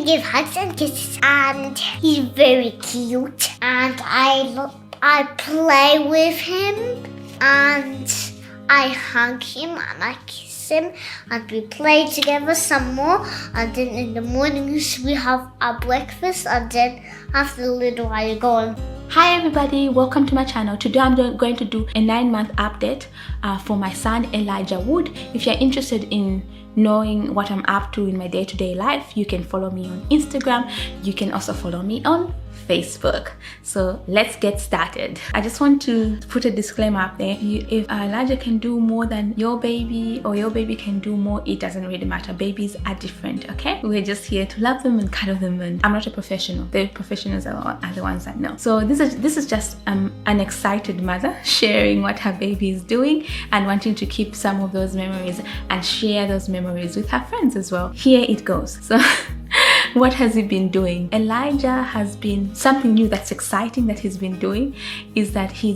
give hugs and kisses, and he's very cute. And I play with him, and I hug him, and I kiss him, and we play together some more. And then in the mornings we have our breakfast, and then after a little while you go on. Hi everybody, welcome to my channel. Today I'm going to do a 9-month update for my son Elijah Wood. If you're interested in knowing what I'm up to in my day-to-day life, you can follow me on Instagram. You can also follow me on Facebook. So let's get started. I just want to put a disclaimer up there. If Elijah can do more than your baby, or your baby can do more, it doesn't really matter. Babies are different, okay? We're just here to love them and cuddle them, and I'm not a professional. The professionals are the ones that know. So this is just an excited mother sharing what her baby is doing and wanting to keep some of those memories and share those memories with her friends as well. Here it goes. So what has he been doing? Elijah has been, something new that's exciting that he's been doing is that he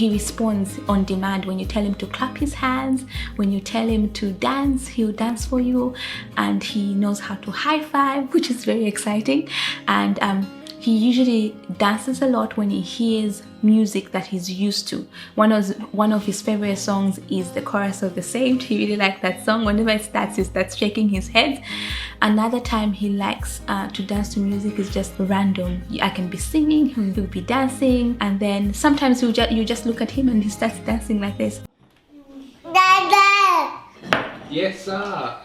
responds on demand. When you tell him to clap his hands, when you tell him to dance, he'll dance for you, and he knows how to high five, which is very exciting. And he usually dances a lot when he hears music that he's used to. One of his favorite songs is the chorus of The Saved. He really likes that song. Whenever it starts, he starts shaking his head. Another time he likes to dance to music is just random. I can be singing, he'll be dancing, and then sometimes you just look at him and he starts dancing like this. Dada! Yes, sir.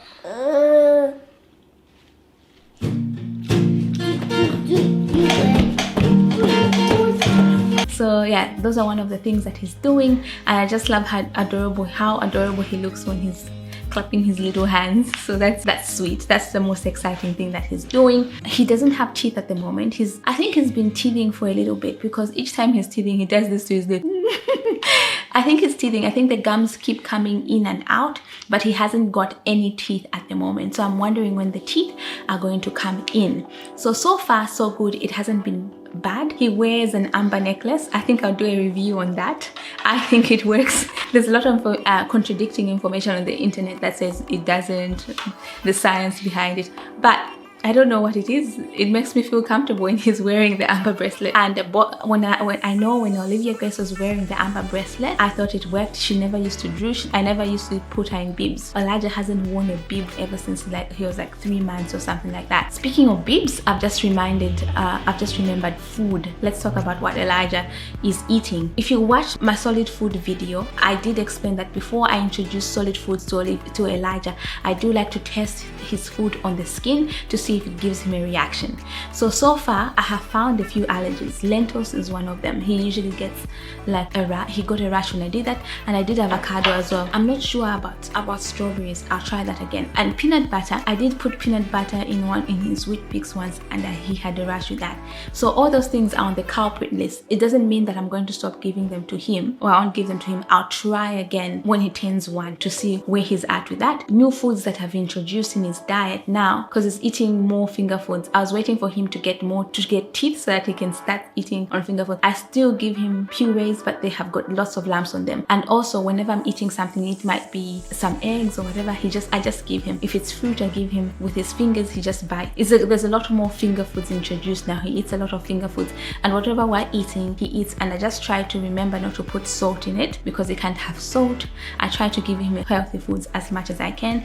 So yeah, those are one of the things that he's doing, and I just love how adorable he looks when he's clapping his little hands. So that's sweet. That's the most exciting thing that he's doing. He doesn't have teeth at the moment. I think he's been teething for a little bit, because each time he's teething he does this to his lip. I think he's teething. I think the gums keep coming in and out, but he hasn't got any teeth at the moment. So I'm wondering when the teeth are going to come in. So far so good. It hasn't been bad. He wears an amber necklace. I think I'll do a review on that. I think it works. There's a lot of contradicting information on the internet that says it doesn't, the science behind it, but I don't know what it is. It makes me feel comfortable when he's wearing the amber bracelet. And when Olivia Grace was wearing the amber bracelet, I thought it worked. She never used to drool. I never used to put her in bibs. Elijah hasn't worn a bib ever since he was like 3 months or something like that. Speaking of bibs, I've just remembered food. Let's talk about what Elijah is eating. If you watch my solid food video, I did explain that before I introduce solid foods to Elijah, I do like to test his food on the skin to see if it gives him a reaction. So far I have found a few allergies. Lentils is one of them. He usually gets like a rash. He got a rash when I did that, and I did avocado as well. I'm not sure about strawberries. I'll try that again. And peanut butter, I did put peanut butter in his Wheat Pix once, and he had a rash with that. So all those things are on the culprit list. It doesn't mean that I'm going to stop giving them to him, or I won't give them to him. I'll try again when he turns 1 to see where he's at with that. New foods that I've introduced in his diet now, because he's eating more finger foods. I was waiting for him to get teeth so that he can start eating on finger foods. I still give him purees, but they have got lots of lumps on them. And also whenever I'm eating something, it might be some eggs or whatever, I just give him. If it's fruit, I give him with his fingers. He just bites. There's a lot more finger foods introduced now. He eats a lot of finger foods, and whatever we're eating, he eats. And I just try to remember not to put salt in it, because he can't have salt. I try to give him healthy foods as much as I can.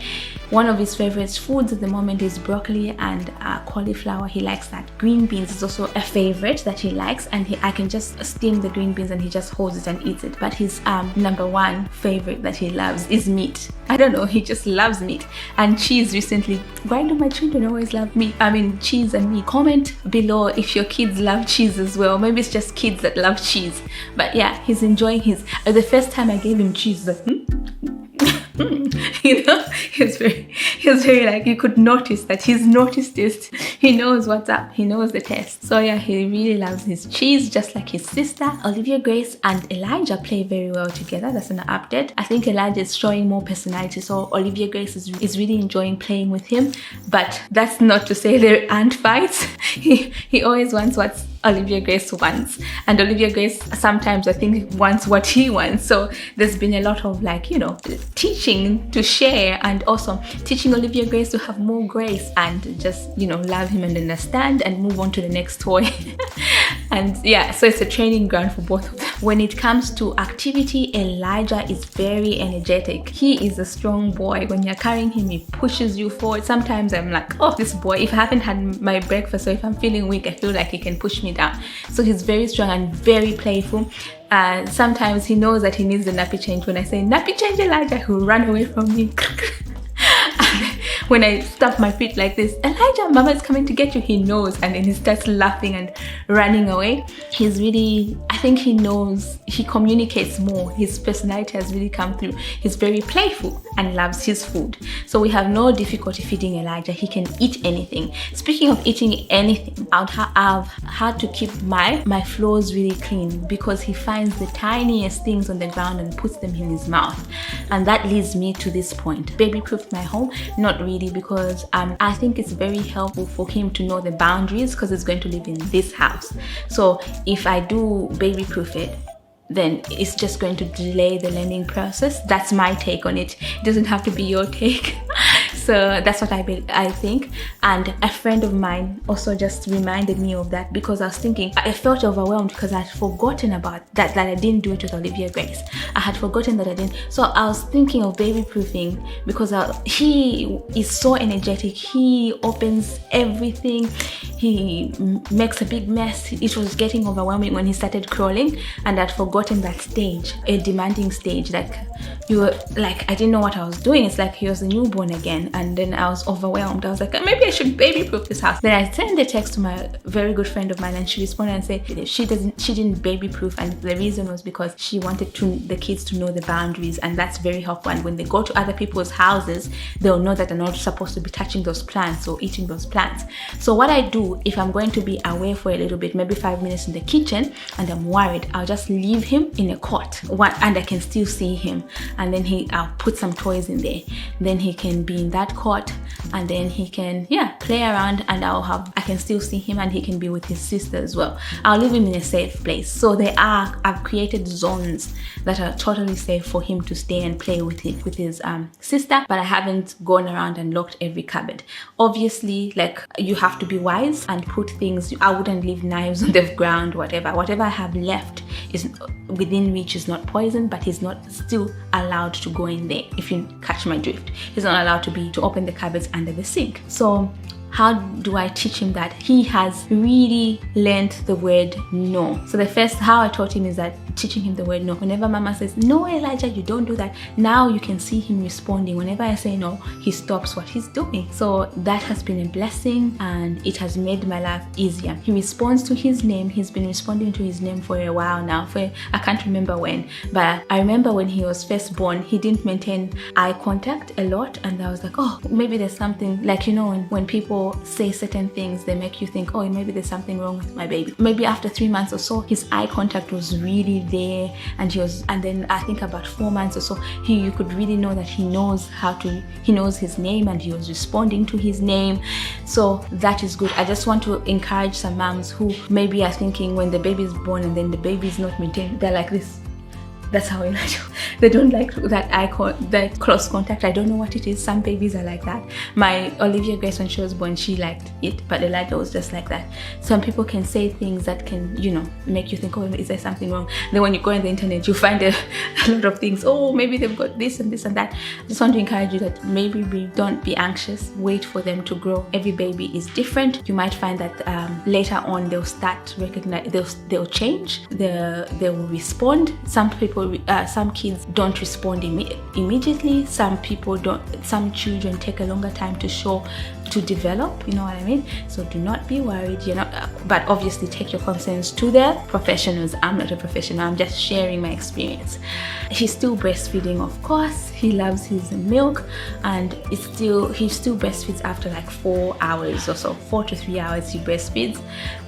One of his favorite foods at the moment is broccoli and cauliflower. He likes that. Green beans is also a favorite that he likes, and I can just steam the green beans and he just holds it and eats it. But his number 1 favorite that he loves is meat. I don't know, he just loves meat. And cheese recently. Why do my children always love meat? I mean, cheese and meat. Comment below if your kids love cheese as well. Maybe it's just kids that love cheese. But yeah, he's enjoying his. The first time I gave him cheese, like, you know, he was very like, you could notice that he's noticed it. He knows what's up. He knows the taste. So yeah, he really loves his cheese, just like his sister. Olivia Grace and Elijah play very well together. That's an update. I think Elijah is showing more personality, so Olivia Grace is really enjoying playing with him. But that's not to say there aren't fights. He always wants what's Olivia Grace wants, and Olivia Grace sometimes I think wants what he wants. So there's been a lot of like, you know, teaching to share, and also teaching Olivia Grace to have more grace and just, you know, love him and understand and move on to the next toy. And yeah, so it's a training ground for both of them. When it comes to activity, Elijah is very energetic. He is a strong boy. When you're carrying him, he pushes you forward. Sometimes I'm like, oh, this boy, if I haven't had my breakfast or if I'm feeling weak, I feel like he can push me down. So he's very strong and very playful. Sometimes he knows that he needs the nappy change. When I say nappy change, Elijah, he'll run away from me. When I stamp my feet like this, Elijah, Mama is coming to get you, he knows, and then he starts laughing and running away. He's really, I think he knows, he communicates more. His personality has really come through. He's very playful and loves his food. So we have no difficulty feeding Elijah. He can eat anything. Speaking of eating anything, I've had to keep my floors really clean because he finds the tiniest things on the ground and puts them in his mouth. And that leads me to this point. Baby-proofed my home? Not really, because I think it's very helpful for him to know the boundaries because he's going to live in this house. So if I do baby-proof it, then it's just going to delay the learning process. That's my take on it. It doesn't have to be your take. So that's what I think. And a friend of mine also just reminded me of that because I was thinking, I felt overwhelmed because I had forgotten about that I didn't do it with Olivia Grace. I had forgotten that I didn't. So I was thinking of baby proofing because he is so energetic. He opens everything. He makes a big mess. It was getting overwhelming when he started crawling, and I'd forgotten that stage, a demanding stage. Like I didn't know what I was doing. It's like he was a newborn again, and then I was overwhelmed. I was like, maybe I should baby proof this house. Then I sent a text to my very good friend of mine, and she responded and said she didn't baby proof, and the reason was because she wanted the kids to know the boundaries, and that's very helpful. And when they go to other people's houses, they'll know that they're not supposed to be touching those plants or eating those plants. So what I do, if I'm going to be away for a little bit, maybe 5 minutes in the kitchen, and I'm worried, I'll just leave him in a cot, and I can still see him. And then I'll put some toys in there. Then he can be in that cot, and then he can play around, and I can still see him, and he can be with his sister as well. I'll leave him in a safe place. So I've created zones that are totally safe for him to stay and play with his sister, but I haven't gone around and locked every cupboard. Obviously, like, you have to be wise and put things. I wouldn't leave knives on the ground, whatever I have left is within reach, is not poison, but he's not still allowed to go in there, if you catch my drift. He's not allowed to open the cupboards under the sink. So how do I teach him that? He has really learned the word no. So the first how I taught him is that teaching him the word no. Whenever Mama says, no, Elijah, you don't do that, now you can see him responding. Whenever I say no, he stops what he's doing. So that has been a blessing, and it has made my life easier. He responds to his name. He's been responding to his name for a while now. I can't remember when, but I remember when he was first born, he didn't maintain eye contact a lot, and I was like, oh, maybe there's something, like, you know, when people say certain things, they make you think, oh, maybe there's something wrong with my baby. Maybe after 3 months or so, his eye contact was really there, and then I think about 4 months or so, you could really know that he knows his name, and he was responding to his name. So that is good. I just want to encourage some moms who maybe are thinking when the baby is born and then the baby is not maintained, they're like this. That's how Elijah. They don't like that close contact. I don't know what it is. Some babies are like that. My Olivia Grace, when she was born, she liked it, but Elijah was just like that. Some people can say things that can, make you think, oh, is there something wrong? Then when you go on the internet, you find a lot of things. Oh, maybe they've got this and this and that. I just want to encourage you that maybe don't be anxious. Wait for them to grow. Every baby is different. You might find that later on they'll start recognize. They'll change. They will respond. Some kids don't respond immediately. Some children take a longer time to develop, you know what I mean? So do not be worried. But obviously take your concerns to the professionals. I'm not a professional, I'm just sharing my experience. He's still breastfeeding, of course. He loves his milk, and he still breastfeeds after like 4 hours or so. 4 to 3 hours he breastfeeds,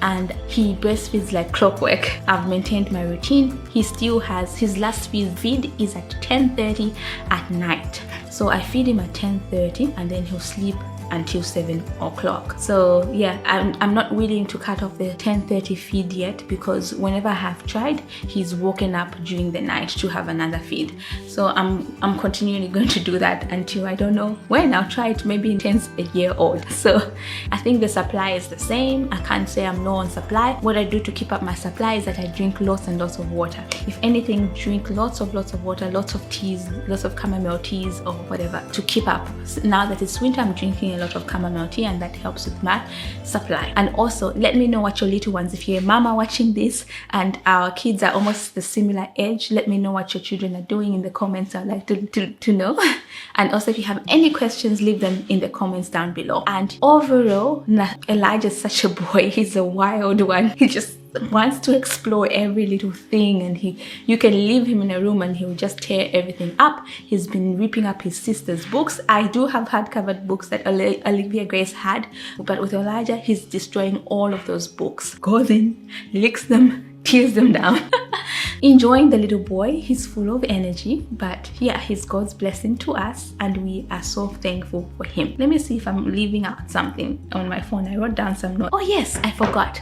and he breastfeeds like clockwork. I've maintained my routine. He still has his last feed is at 10:30 at night. So I feed him at 10:30, and then he'll sleep until 7 o'clock. So yeah, I'm not willing to cut off the 10:30 feed yet, because whenever I have tried, he's woken up during the night to have another feed. So I'm continually going to do that until I don't know when. I'll try it maybe in 10 a year old. So I think the supply is the same. I can't say I'm low on supply. What I do to keep up my supply is that I drink lots and lots of water. If anything, drink lots of water, lots of teas, lots of chamomile teas or whatever to keep up. Now that it's winter, I'm drinking a lot of chamomile tea, and that helps with my supply. And also, let me know what your little ones, if you're a mama watching this and our kids are almost the similar age, let me know what your children are doing in the comments. I'd like to know. And also, if you have any questions, leave them in the comments down below. And overall, Elijah's such a boy. He's a wild one. He just wants to explore every little thing, and you can leave him in a room and he'll just tear everything up. He's been ripping up his sister's books. I do have hardcover books that Olivia Grace had, but with Elijah, he's destroying all of those books. Goes in, licks them, tears them down. Enjoying the little boy. He's full of energy, but yeah, he's God's blessing to us, and we are so thankful for him. Let me see if I'm leaving out something on my phone. I wrote down some notes. Oh yes, I forgot.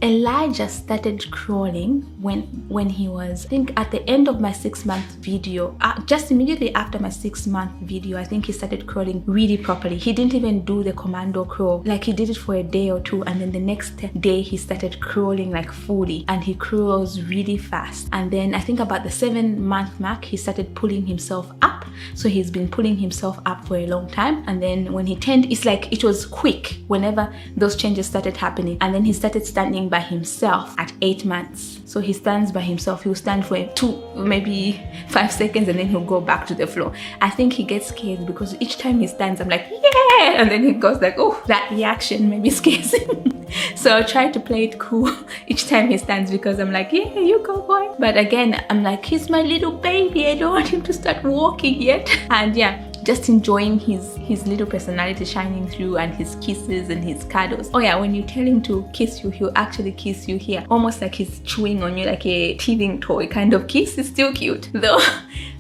Elijah started crawling when he was, I think, at the end of my 6-month video, just immediately after my 6-month video. I think he started crawling really properly. He didn't even do the commando crawl. Like, he did it for a day or two, and then the next day he started crawling like fully, and he crawls really fast. And then I think about the 7-month mark, he started pulling himself up. So he's been pulling himself up for a long time, and then when he turned, it's like it was quick whenever those changes started happening. And then he started standing by himself at 8 months. So he stands by himself. He'll stand for 2, maybe 5 seconds, and then he'll go back to the floor. I think he gets scared because each time he stands, I'm like, yeah, and then he goes like, oh, that reaction maybe scares him. So I'll try to play it cool each time he stands, because I'm like, yeah, you go, boy. But again, I'm like, he's my little baby. I don't want him to start walking yet. And yeah, just enjoying his little personality shining through, and his kisses and his cuddles. Oh yeah, when you tell him to kiss you, he'll actually kiss you here, almost like he's chewing on you, like a teething toy kind of kiss. It's still cute though.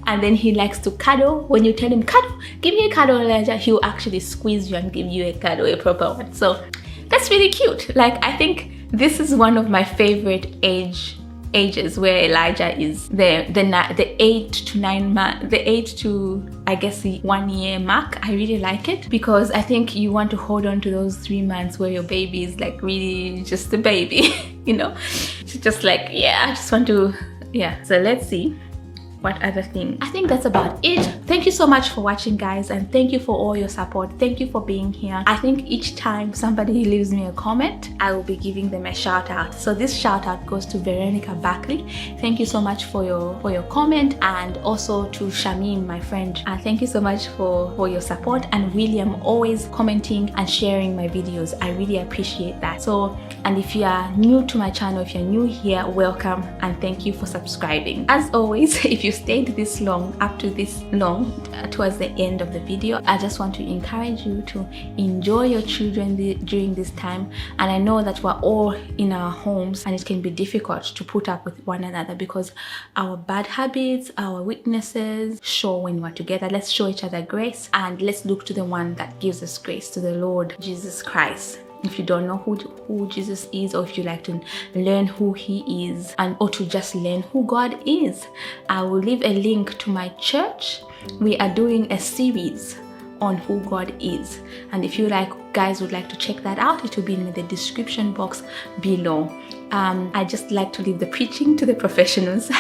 And then he likes to cuddle. When you tell him, cuddle, give me a cuddle, Elijah, he'll actually squeeze you and give you a cuddle, a proper one. So that's really cute. Like, I think this is one of my favorite ages where Elijah is the 8 to 9 month, the 8 to, I guess, the 1 year mark. I really like it, because I think you want to hold on to those 3 months where your baby is like really just a baby, you know, just like, yeah, I just want to, yeah. So let's see what other thing. I think that's about it. Thank you so much for watching, guys, and thank you for all your support. Thank you for being here. I think each time somebody leaves me a comment, I will be giving them a shout out. So this shout out goes to Veronica Buckley. Thank you so much for your comment, and also to Shamim, my friend. Thank you so much for your support, and William, always commenting and sharing my videos. I really appreciate that. So, and if you are new to my channel, if you're new here, welcome, and thank you for subscribing. As always, if you stayed this long, up to this long, towards the end of the video, I just want to encourage you to enjoy your children during this time. And I know that we're all in our homes, and it can be difficult to put up with one another, because our bad habits, our weaknesses show when we're together. Let's show each other grace, and let's look to the one that gives us grace, to the Lord Jesus Christ. If you don't know who Jesus is, or if you like to learn who he is, or to just learn who God is, I will leave a link to my church. We are doing a series on who God is, and if you guys would like to check that out, it will be in the description box below. I just like to leave the preaching to the professionals.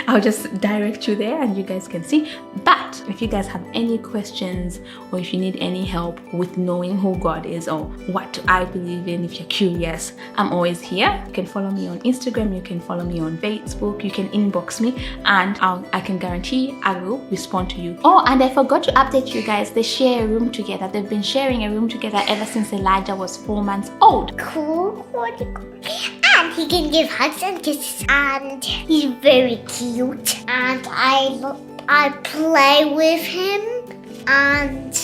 I'll just direct you there and you guys can see. But if you guys have any questions, or if you need any help with knowing who God is or what I believe in, if you're curious, I'm always here. You can follow me on Instagram, you can follow me on Facebook, you can inbox me, and I can guarantee I will respond to you. Oh, and I forgot to update you guys, they share a room together. They've been sharing a room together ever since Elijah was 4 months old. Cool. And he can give hugs and kisses, and he's very cute, and I play with him, and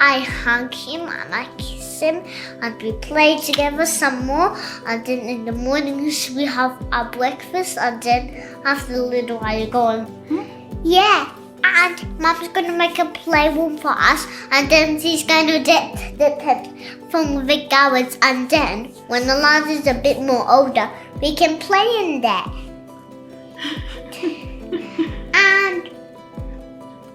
I hug him and I kiss him, and we play together some more, and then in the mornings we have our breakfast, and then after a little while you go on, yeah, And Mum's going to make a playroom for us, and then she's going to get the pet from the garage, and then when the lad is a bit more older, we can play in there. And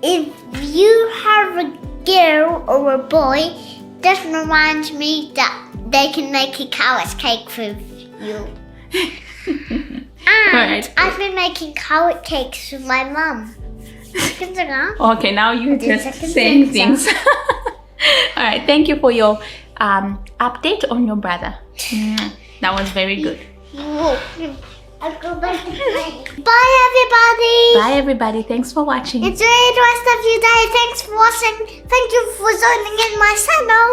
if you have a girl or a boy, this reminds me that they can make a carrot cake for you. And Alright. I've been making carrot cakes with my mum. Okay, now you're just second saying things. things. All right, thank you for your update on your brother. That was very good. I'll go back to play. Bye, everybody. Bye, everybody. Thanks for watching. Enjoy the rest of your day. Thanks for watching. Thank you for joining in my channel.